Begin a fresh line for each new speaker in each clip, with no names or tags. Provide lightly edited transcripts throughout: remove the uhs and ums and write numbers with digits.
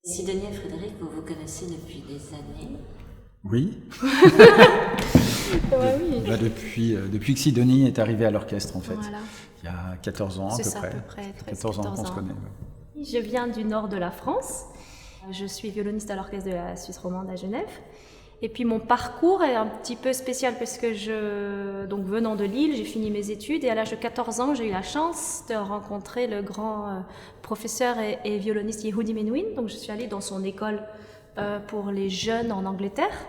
Sidonie et Frédéric, vous vous connaissez depuis des années?
Oui.
Ouais, oui.
Depuis que Sidonie est arrivée à l'orchestre, en fait.
Voilà.
Il y a 14 ans à peu
C'est ça,
près.
à peu près,
14 ans qu'on se connaît.
Je viens du nord de la France. Je suis violoniste à l'orchestre de la Suisse romande à Genève. Et puis mon parcours est un petit peu spécial parce que donc venant de Lille, j'ai fini mes études et à l'âge de 14 ans, j'ai eu la chance de rencontrer le grand professeur et violoniste Yehudi Menuhin. Donc je suis allée dans son école pour les jeunes en Angleterre.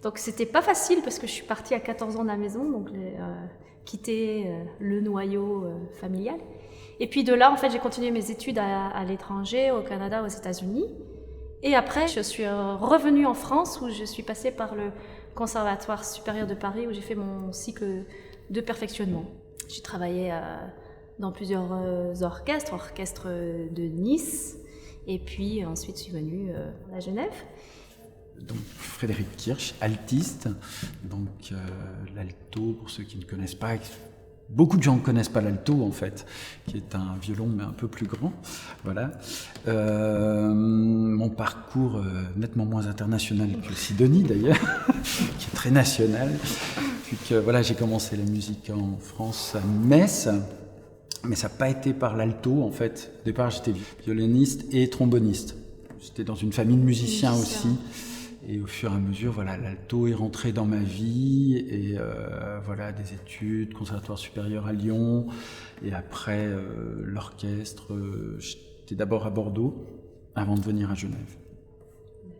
Donc c'était pas facile parce que je suis partie à 14 ans de la maison, donc quitter le noyau familial. Et puis de là, en fait, j'ai continué mes études à l'étranger, au Canada, aux États-Unis. Et après, je suis revenue en France où je suis passée par le Conservatoire supérieur de Paris où j'ai fait mon cycle de perfectionnement. J'ai travaillé dans plusieurs orchestres de Nice et puis ensuite je suis venue à Genève.
Donc Frédéric Kirsch, altiste, donc l'alto, pour ceux qui ne connaissent pas, beaucoup de gens ne connaissent pas l'alto en fait, qui est un violon mais un peu plus grand. Voilà. Mon parcours nettement moins international que Sidonie d'ailleurs, qui est très national. Puis que voilà, j'ai commencé la musique en France à Metz, mais ça n'a pas été par l'alto en fait. Au départ, j'étais violoniste et tromboniste. J'étais dans une famille de musiciens aussi. Et au fur et à mesure, voilà, l'alto est rentré dans ma vie et voilà, des études, conservatoire supérieur à Lyon et après l'orchestre. J'étais d'abord à Bordeaux avant de venir à Genève.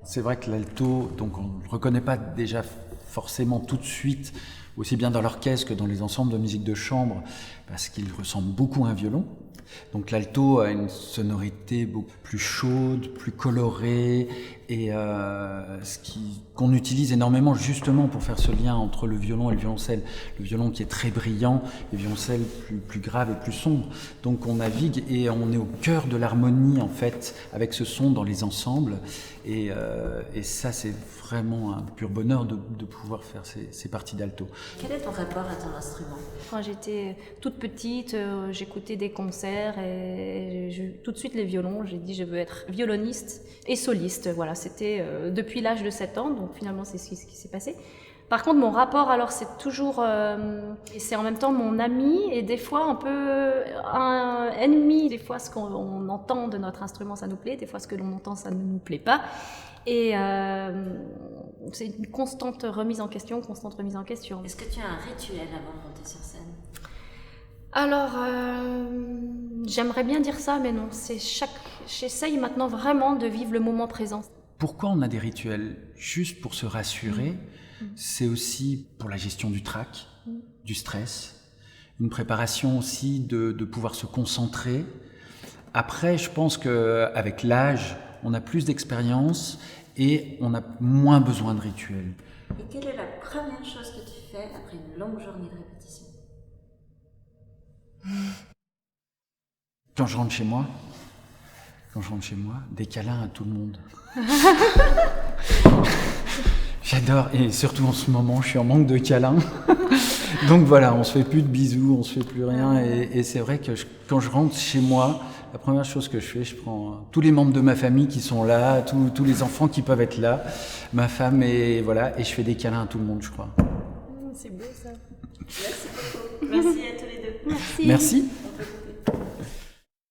C'est vrai que l'alto, donc on ne le reconnaît pas déjà forcément tout de suite, aussi bien dans l'orchestre que dans les ensembles de musique de chambre, parce qu'il ressemble beaucoup à un violon. Donc l'alto a une sonorité beaucoup plus chaude, plus colorée et qu'on utilise énormément justement pour faire ce lien entre le violon et le violoncelle. Le violon qui est très brillant, le violoncelle plus grave et plus sombre. Donc on navigue et on est au cœur de l'harmonie en fait avec ce son dans les ensembles et ça c'est vraiment un pur bonheur de pouvoir faire ces parties d'alto.
Quel est ton rapport à ton instrument?
Quand j'étais toute petite, j'écoutais des concerts et tout de suite les violons, j'ai dit je veux être violoniste et soliste. Voilà, c'était depuis l'âge de 7 ans, donc finalement c'est ce qui s'est passé. Par contre, mon rapport, alors, c'est toujours... c'est en même temps mon ami et des fois un peu un ennemi. Des fois, ce qu'on entend de notre instrument, ça nous plaît. Des fois, ce que l'on entend, ça ne nous plaît pas. Et c'est une constante remise en question.
Est-ce que tu as un rituel avant de monter sur scène?
Alors, j'aimerais bien dire ça, mais non. J'essaye maintenant vraiment de vivre le moment présent.
Pourquoi on a des rituels? Juste pour se rassurer. C'est aussi pour la gestion du trac, du stress, une préparation aussi de pouvoir se concentrer. Après, je pense qu'avec l'âge, on a plus d'expérience et on a moins besoin de rituels.
Et quelle est la première chose que tu fais après une longue journée de répétition?
Quand je rentre chez moi, des câlins à tout le monde. J'adore, et surtout en ce moment, je suis en manque de câlins. Donc voilà, on se fait plus de bisous, on se fait plus rien. Et c'est vrai que quand je rentre chez moi, la première chose que je fais, je prends tous les membres de ma famille qui sont là, tous les enfants qui peuvent être là, ma femme, et voilà, et je fais des câlins à tout le monde, je crois.
C'est beau ça.
Merci beaucoup. Merci à tous les deux.
Merci.
Merci.